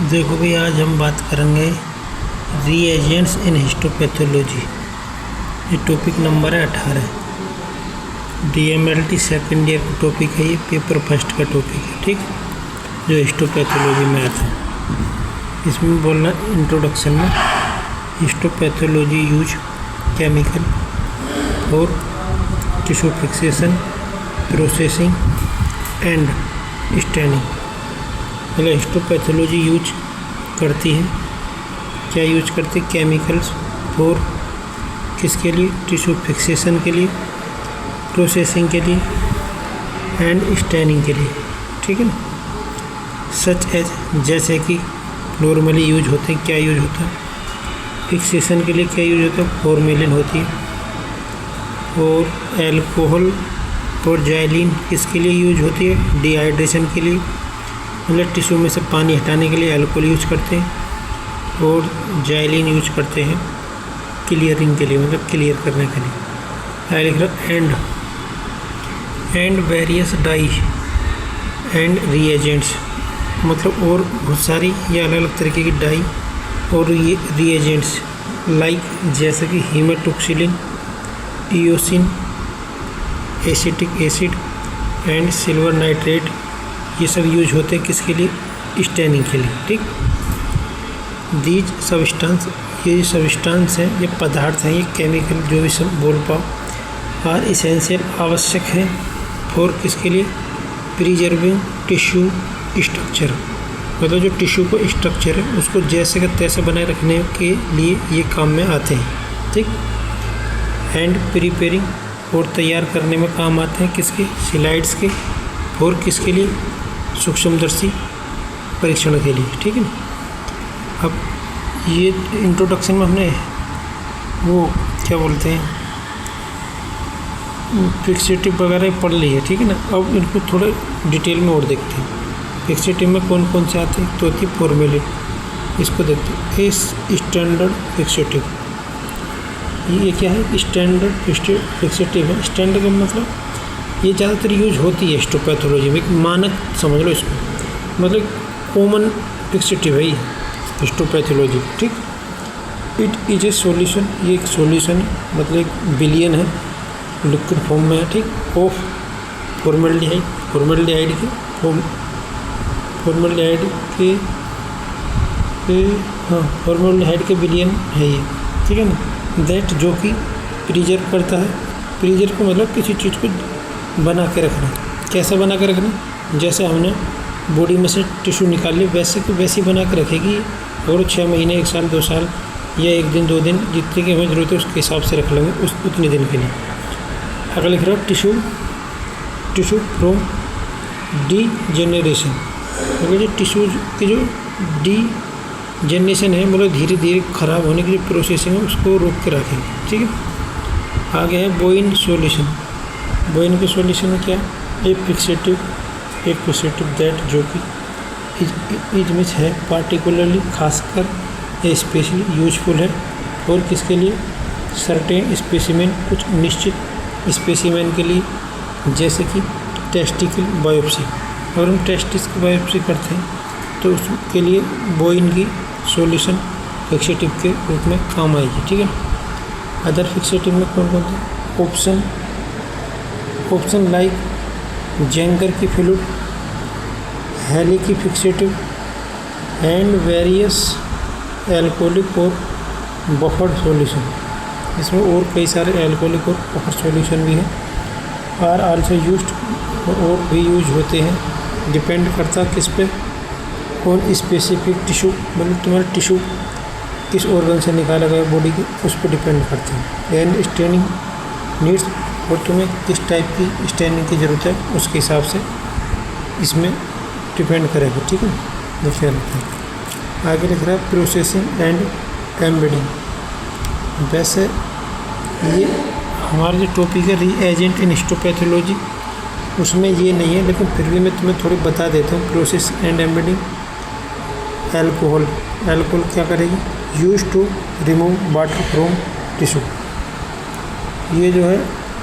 देखो भाई, आज हम बात करेंगे रीएजेंट्स इन हिस्टोपैथोलॉजी। ये टॉपिक नंबर है 18। DMLT सेकेंड ईयर का टॉपिक है, ये पेपर फर्स्ट का टॉपिक है, ठीक, जो हिस्टोपैथोलॉजी में आता है। इसमें बोलना इंट्रोडक्शन में हिस्टोपैथोलॉजी यूज केमिकल और tissue fixation, processing and staining. मतलब हिस्टोपैथोलॉजी यूज करती है, क्या यूज करती है? केमिकल्स और किसके लिए? टिश्यू फिक्सेशन के लिए, प्रोसेसिंग के लिए एंड स्टैनिंग के लिए, ठीक है ना। सच एज, जैसे कि नॉर्मली यूज होते हैं, क्या यूज होता है? फिक्सेशन के लिए क्या यूज होता है? फॉर्मेलिन होती है। और एल्कोहल और जाइलिन किसके लिए यूज होती है? डिहाइड्रेशन के लिए, मतलब टिश्यू में से पानी हटाने के लिए अल्कोहल यूज करते हैं। और जाइलिन यूज करते हैं क्लियरिंग के लिए, मतलब क्लियर करने के लिए। And various dye and reagents, मतलब और बहुत सारी या अलग अलग तरीके की डाई और ये रीएजेंट्स, लाइक जैसे कि haematoxylin, eosin, acetic acid and silver nitrate, ये सब यूज होते हैं किसके लिए? स्टैनिंग के लिए, ठीक। दीज सब्सटेंस, ये सब्सटेंस हैं, ये पदार्थ हैं, ये केमिकल जो भी सब बोल पाओ, आर इसेंशियल, आवश्यक है फॉर किसके लिए? प्रिजर्विंग टिश्यू स्ट्रक्चर, मतलब जो टिश्यू को स्ट्रक्चर है उसको जैसे का तैसे बनाए रखने के लिए ये काम में आते हैं, ठीक। एंड प्रिपेयरिंग, और तैयार करने में काम आते हैं किसके? स्लाइड्स के, और किसके लिए? सूक्ष्मदर्शी परीक्षण के लिए, ठीक है ना। अब ये इंट्रोडक्शन में हमने वो क्या बोलते हैं, फिक्सेटिव वगैरह पढ़ ली है, ठीक है ना। अब इनको थोड़े डिटेल में और देखते हैं। फिक्सेटिव में कौन कौन से आते हैं? तो होती है फॉर्मेलिन, इसको देखते हैं। स्टैंडर्ड फिक्सेटिव, ये क्या है? स्टैंडर्ड फिक्सेटिव है। स्टैंडर्ड का मतलब ये ज़्यादातर यूज होती है हिस्टोपैथोलॉजी में, एक मानक समझ लो इसको, मतलब कॉमन फिक्सेटिव है ये हिस्टोपैथोलॉजी, ठीक। इट इज ए सॉल्यूशन, ये एक सॉल्यूशन है, मतलब एक विलियन है, लिक्विड फॉर्म में है, ठीक। ऑफ फॉर्मल्डिहाइड, फॉर्मल्डिहाइड के विलियन है ये, ठीक है ना। दैट, जो कि प्रिजर्व करता है। प्रिजर्व को मतलब किसी चीज़ को बना के रखना। कैसा बना के रखना? जैसे हमने बॉडी में से टिश्यू निकाल ली, वैसे को वैसी बना के रखेगी, और 6 महीने, 1 साल, 2 साल या 1 दिन 2 दिन, जितने की हमें ज़रूरत है उसके हिसाब से रख लेंगे उतने दिन के लिए। अगर लिख रहा हो टिश्यू फ्रॉम डीजेनरेशन, मतलब जो टिश्यू की जो डीजेनरेशन है, मतलब धीरे धीरे ख़राब होने की जो प्रोसेसिंग है उसको रोक के रखेंगे, ठीक है। आगे है बोइन सॉल्यूशन। बोइन के सॉल्यूशन में क्या? एक फिक्सेटिव दैट, जो कि इज है पार्टिकुलरली, खासकर या स्पेशली यूजफुल है, और किसके लिए? सर्टेन स्पेसिमेन, कुछ निश्चित स्पेसिमेन के लिए, जैसे कि टेस्टिकल बायोप्सी। अगर हम टेस्टिस की बायोप्सी करते हैं तो उसके लिए बोइन की सॉल्यूशन फिक्सेटिव के रूप में काम आएगी, ठीक है। अदर फिक्सेटिव में कौन कौन से? ऑप्शन लाइक जेंगर की फ्लूइड, हेली की फिक्सेटिव एंड वेरियस एल्कोहलिक और बफर्ड सॉल्यूशन। इसमें और कई सारे एल्कोहलिक और बफर सॉल्यूशन भी हैं, आर आल्सो यूज्ड, और भी यूज होते हैं। डिपेंड करता किस पे? कौन स्पेसिफिक टिश्यू, मतलब तुम्हारा टिश्यू किस ऑर्गन से निकाला गया बॉडी के, उस पर डिपेंड करते हैं। एंड स्टैनिंग नीड्स, और तुम्हें किस टाइप की स्टैनिंग की ज़रूरत है उसके हिसाब से इसमें डिपेंड करेगा, ठीक है। देखिए आगे लिख रहा है प्रोसेसिंग एंड एम्बेडिंग। वैसे ये हमारा जो टॉपिक है रीएजेंट इन हिस्टोपैथोलॉजी, उसमें ये नहीं है, लेकिन फिर भी मैं तुम्हें थोड़ी बता देता हूँ। Process and embedding. एल्कोहल क्या करेगी? Use to remove water from tissue, ये जो है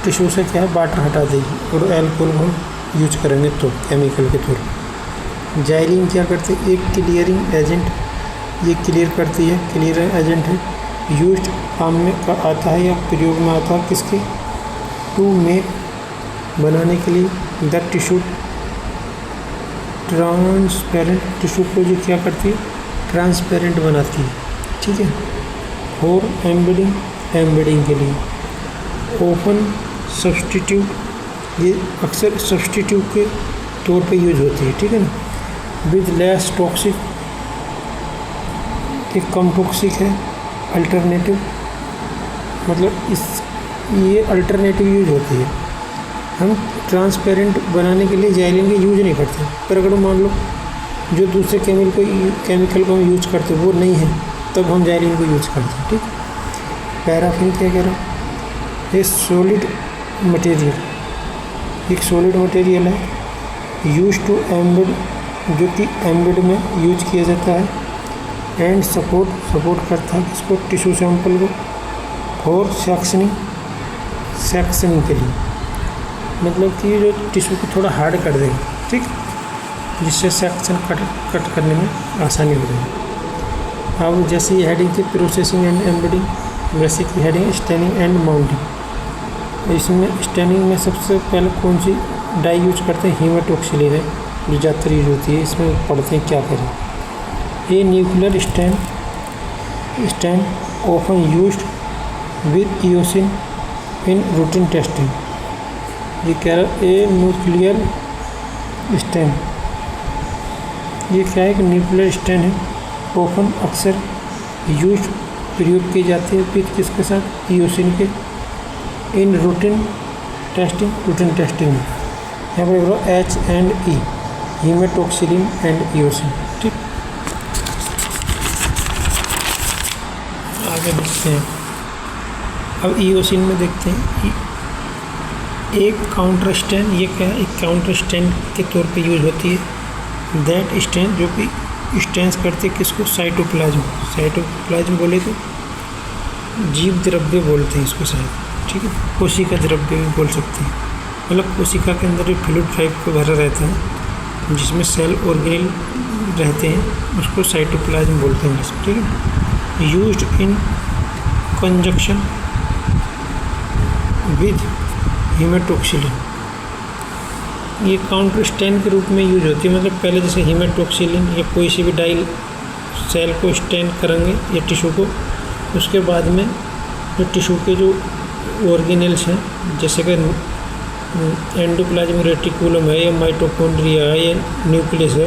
टिश्यू से क्या है? वाटर हटा देगी, और एल्कोहल को हम यूज करेंगे तो केमिकल के थ्रू। जाइलिन क्या करते हैं, एक क्लियरिंग एजेंट, ये क्लियर करती है, क्लियर एजेंट है। यूज्ड काम में का आता है या प्रयोग में आता है किसके, टू मेक बनाने के लिए द टिश्यू ट्रांसपेरेंट, टिश्यू को जो क्या करती है, ट्रांसपेरेंट बनाती है, ठीक है। फॉर एम्बेडिंग, एम्बेडिंग के लिए। ओपन सब्सटीट्यूट, ये अक्सर सब्सटीट्यूट के तौर पे यूज होती है, ठीक है ना। विद लेस टॉक्सिक, कि कम टॉक्सिक है। अल्टरनेटिव, मतलब इस ये अल्टरनेटिव यूज होती है। हम ट्रांसपेरेंट बनाने के लिए जाइलिन का यूज नहीं करते, पर अगर मान लो जो दूसरे केमिकल को हम यूज करते वो नहीं है, तब हम जाइलिन को यूज करते हैं, ठीक। पैराफिन क्या कह रहा है, ये सॉलिड मटेरियल, एक सॉलिड मटेरियल है, यूज टू एम्बेड, जो कि एम्बेड में यूज किया जाता है। एंड सपोर्ट करता है इसको, टिश्यू सैंपल को, और सेक्शनिंग के लिए, मतलब कि जो टिश्यू को थोड़ा हार्ड कर देगा, ठीक, जिससे सेक्शन कट करने में आसानी हो जाएगी। अब जैसे ये हेडिंग थी प्रोसेसिंग एंड एम्बेडिंग, वैसे की हेडिंग स्टैनिंग एंड माउंटिंग। इसमें स्टैनिंग में सबसे पहले कौन सी डाई यूज करते हैं, हीमाटोक्सिलिन है जो ज़्यादातर यूज होती है। इसमें पढ़ते हैं क्या करें। A nuclear stand often used with eosin in routine testing. ये कह रहा है ए न्यूक्लियर स्टैन, ये क्या है कि न्यूक्लियर स्टैन है, ऑफन अक्सर यूज प्रयोग की जाती है विद किसके साथ, ईओसिन के, इन रूटीन टेस्टिंग में। यहाँ पर H&E, हीमाटोक्सिलिन एंड ईओसिन, ठीक। आगे देखते हैं, अब ईओसिन में देखते हैं। एक काउंटर स्टैन, ये क्या है, एक काउंटर स्टैन के तौर पे यूज होती है। दैट स्टैन, जो कि स्टैंस करते किसको, साइटोप्लाज्म बोले तो जीव द्रव्य बोलते हैं इसको शायद, ठीक है। कोशिका द्रव्य भी बोल सकते हैं, मतलब कोशिका के अंदर एक फ्लूइड टाइप का भरा रहता है जिसमें सेल ऑर्गेनेल रहते हैं, उसको साइटोप्लाज्म बोलते हैं, ठीक है। यूज्ड इन कंजक्शन विद हीमाटोक्सिलिन, ये काउंटर स्टैन के रूप में यूज होती है। मतलब पहले जैसे हीमाटोक्सिलिन या कोई सी भी डाई सेल को स्टैन करेंगे या टिश्यू को, उसके बाद में जो टिश्यू के जो ऑर्गेनेल्स हैं, जैसे कि एंडोप्लाज्मिक रेटिकुलम है या माइटोकॉन्ड्रिया है या न्यूक्लियस है,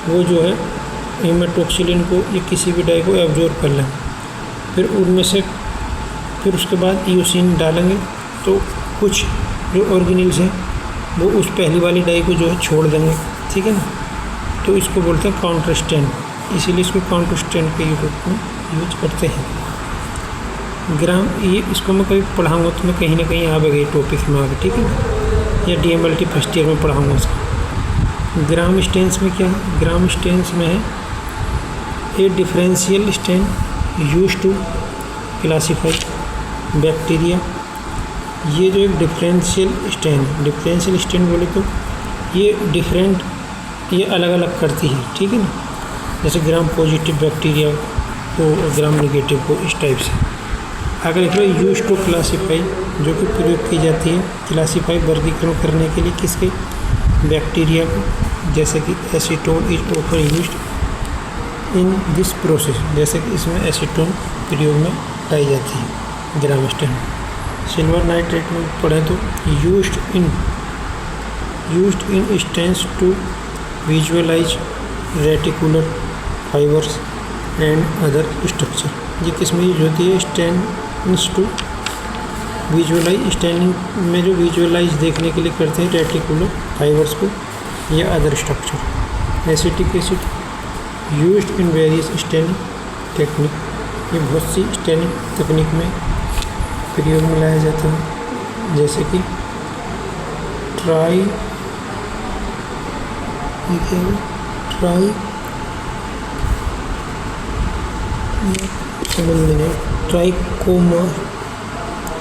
वो जो है हीमाटोक्सिलिन को या किसी भी डाई को एब्जॉर्ब कर लेंगे। फिर उसके बाद ईओसिन डालेंगे, तो कुछ जो ऑर्गेनेल्स हैं वो उस पहली वाली डाई को जो है छोड़ देंगे, ठीक है ना। तो इसको बोलते हैं काउंटर स्टैन, इसीलिए इसको काउंटर स्टैन के रूप में यूज करते हैं। ग्राम, ये इसको मैं कभी पढ़ाऊँगा तो मैं कहीं ना कहीं आ गई टॉपिक में आगे, ठीक है, या DMLT फर्स्ट ईयर में पढ़ाऊँगा इसको। ग्राम स्टेन्स में क्या है, ग्राम स्टेन्स में है a differential stain use to classify bacteria. ये जो एक डिफरेंशियल स्टेन बोले तो ये डिफरेंट, ये अलग अलग करती है, ठीक है ना। जैसे ग्राम पॉजिटिव बैक्टीरिया को, ग्राम नेगेटिव को, इस टाइप से। अगर देख लो यूज टू क्लासीफाई, जो कि प्रयोग की जाती है क्लासीफाई, वर्गीकरण करने के लिए किसके, बैक्टीरिया को। जैसे कि acetone is often used in this process, जैसे कि इसमें एसीटोन प्रयोग में पाई जाती है ग्राम स्टेन। सिल्वर नाइट्रेट में पढ़ें तो used in stains to visualise reticular fibres and other structure. ये किस में यूज होती है, स्टेन्स टू विजुअलाइज, स्टैनिंग में जो विजुअलाइज देखने के लिए करते हैं रेटिकुलर फाइबर्स को या other structure. Acetic acid used in various staining technique, ये बहुत सी स्टैनिंग तकनीक में प्रयोग में लाया जाता है, जैसे कि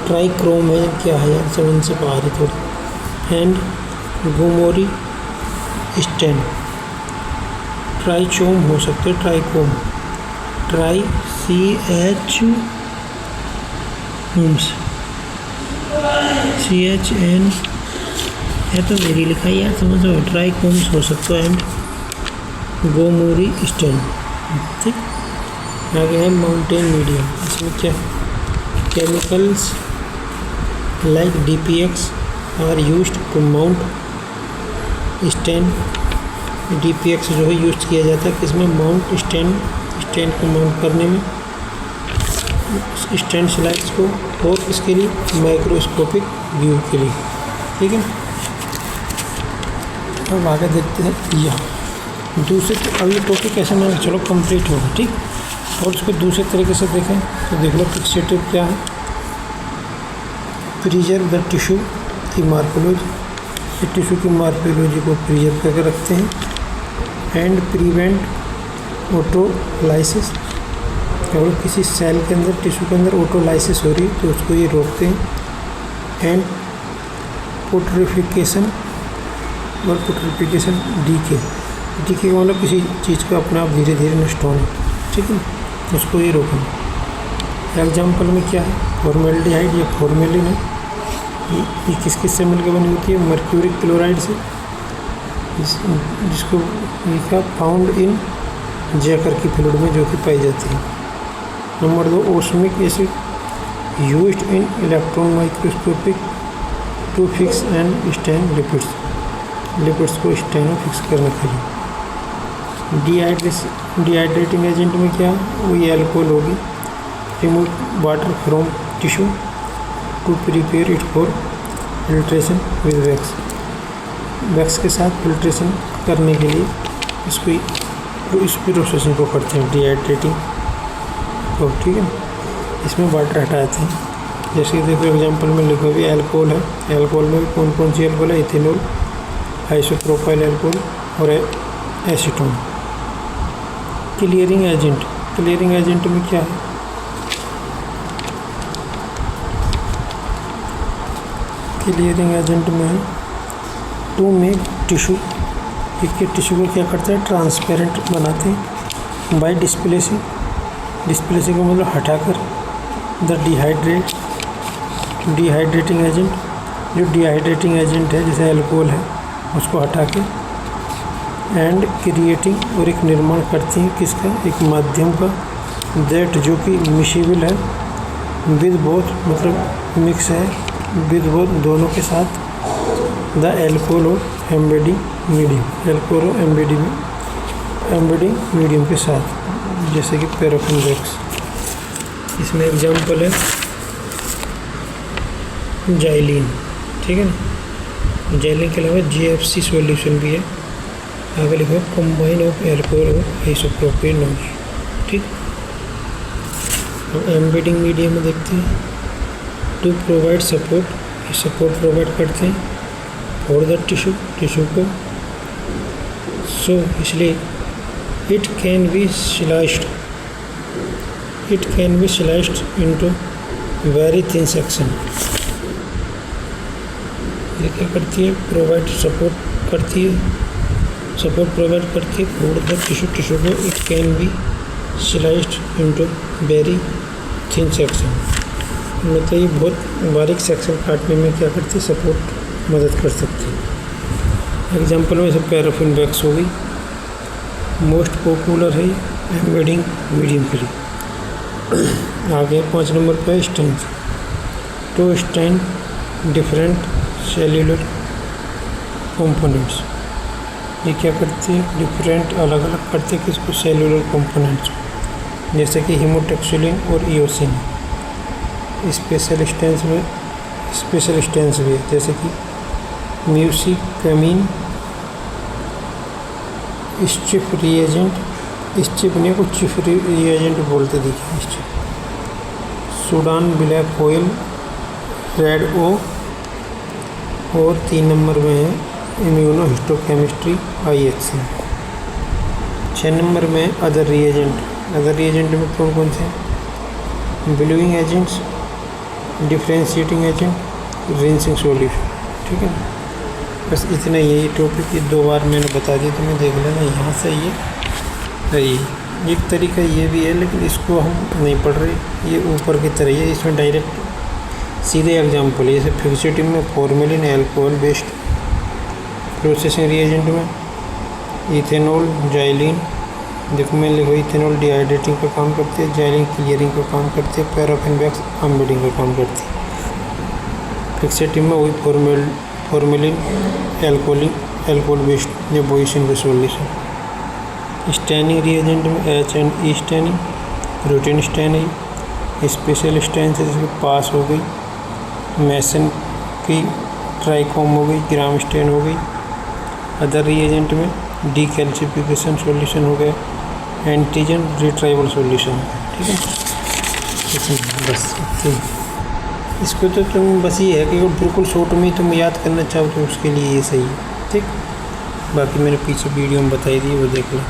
ट्राइक्रोम है, क्या है यार, समझ से बाहर है थोड़ी। एंड गोमोरी स्टैन, ट्राइचोम हो सकते हैं, ट्राइकोम, ट्राई CH CHN है तो मेरी लिखाई यार, समझो। ट्राइकोम्स हो सकता है एंड गोमोरी स्टेन। ठीक, आगे है माउंटेन मीडियम। इसमें क्या chemicals like DPX are used to mount stain. DPX जो है यूज किया जाता है किसमें, माउंट स्टेन को माउंट करने में, स्टेन स्लाइड्स को, और इसके लिए माइक्रोस्कोपिक व्यू के लिए। ठीक है, अब आगे देखते हैं यहाँ दूसरे। अब ये टॉपिक ऐसे मान चलो कंप्लीट होगा। ठीक, और उसको दूसरे तरीके से देखें तो देख लो फिक्सेटिव क्या है, प्रिजर्व द टिश्यू की मार्फोलॉजी, टिश्यू की मार्फोलॉजी को प्रिजर्व करके रखते हैं। एंड प्रिवेंट ऑटोलाइसिस, अगर किसी सेल के अंदर, टिश्यू के अंदर ऑटोलाइसिस हो रही है तो उसको ये रोकते हैं। एंड पुट्रिफिकेशन, और पुट्रिफिकेशन डीके का मतलब किसी चीज़ का अपने आप धीरे धीरे नष्ट होना। ठीक है, उसको ये रोकना। एग्जाम्पल में क्या है, फॉर्मेल्डिहाइड या फॉर्मेलिन है, ये किस किस से मिलकर बनी होती है, मर्क्यूरिक क्लोराइड से, जिसको लिखा फाउंड इन जैकर की फ्लूइड में जो कि पाई जाती है। Number 2 osmic acid used in electron microscopic to fix and stain lipids को स्टेन और फिक्स करने के लिए। डिहाइड्रेटिंग एजेंट में क्या, वही अल्कोहल होगी। Remove water from tissue to prepare it for filtration with wax के साथ फिल्ट्रेशन करने के लिए इसको इस प्रोसेसिंग को करते हैं, डिहाइड्रेटिंग। तो ठीक है, इसमें वाटर हटाते हैं। जैसे देखो एग्जांपल में लिखा भी अल्कोहल है, अल्कोहल में भी कौन कौन सी अल्कोहल है, इथेनॉल, आइसोप्रोपाइल अल्कोहल और एसीटोन। क्लियरिंग एजेंट में क्या है, क्लियरिंग एजेंट में है टू मेक टिश्यू, एक टिश्यू को क्या करता है, ट्रांसपेरेंट बनाते हैं। बाय डिस्प्लेसिंग को मतलब हटाकर। द डिहाइड्रेटिंग एजेंट, जो डिहाइड्रेटिंग एजेंट है जैसे अल्कोहल है उसको हटा के। एंड क्रिएटिंग, और एक निर्माण करती हैं किसका, एक माध्यम का, दैट जो कि मिशेबल है, विद बोथ मतलब मिक्स है, विद बोथ दोनों के साथ, द एल्कोहल और एम्बेडिंग मीडियम के साथ, जैसे कि पैराफिन वैक्स। इसमें एग्जांपल है जाइलिन। ठीक है ना, जाइलिन के अलावा GFC सॉल्यूशन भी है। आगे लिखो कंबाइन ऑफ एल्कोहल और आइसोप्रोपेनॉल। ठीक, अब एम्बेडिंग मीडियम में देखते हैं, टू प्रोवाइड सपोर्ट प्रोवाइड करते हैं फॉर द टिश्यू को। सो इसलिए it can be sliced into very thin section. ये क्या करती है, सपोर्ट प्रोवाइड करती है फॉर द टिश्यू को। It can be sliced into very thin section, मतलब ये बहुत बारीक सेक्शन काटने में क्या करती है, सपोर्ट मदद कर सकती है। एग्जांपल में सब पैराफिन वैक्स हो गई, मोस्ट पॉपुलर है एम्बेडिंग मीडियम के लिए। आगे 5 नंबर पे stain, to stain different cellular components. ये क्या करती है, डिफरेंट अलग अलग करती है किसको, सेल्यूलर कंपोनेंट्स, जैसे कि हीमोटेक्सुलिन और इओसिन। स्पेशल स्टेन्स भी है, जैसे कि म्यूसिकामीन, स्चिप रिएजेंट, स्चिप ने को चिप रिएजेंट बोलते देखिए, सूडान ब्लैक ऑयल, रेड ओ। और 3 नंबर में है इम्यूनोहिस्टोकेमिस्ट्री IHC। 6 नंबर में अदर रिएजेंट में कौन कौन से, blowing agents, differentiating agent, rinsing solution. ठीक है ना, बस इतना यही टॉपिक 2 बार मैंने बता दिया, तुम्हें देख लेना यहाँ से ये है ये। एक तरीका ये भी है, लेकिन इसको हम नहीं पढ़ रहे, ये ऊपर की तरह है, इसमें डायरेक्ट सीधे एग्जाम्पल है। जैसे फिक्सेटिव में formalin alcohol based, processing reagent में इथेनॉल जाइलिन, देखो मैंने लिखा इथेनॉल डिहाइड्रेटिंग का काम करती है, जाइलिन क्लियरिंग का काम करती है, पैराफिन वैक्स अम्बेडिंग का काम करती है। फिक्सेटिव में वही फॉर्मेलिन अल्कोहल बेस्ड या बोइसिन का सॉल्यूशन। स्टैनिंग रिएजेंट में H&E स्टैनिंग, रूटीन स्टैन है, स्पेशल स्टैन से जैसे पास हो गई, मैसन की ट्राइकॉम हो गई, ग्राम स्टैन हो गई। अदर रिएजेंट में डीकैल्सिफिकेशन सॉल्यूशन हो गया, एंटीजन रिट्राइवल सॉल्यूशन, ठीक है। बस इसको तो तुम बस ये है कि बिल्कुल शॉर्ट में तुम याद करना चाहो तो उसके लिए ये सही है, ठीक। बाकी मैंने पीछे वीडियो में बताई दी, वो देख लो।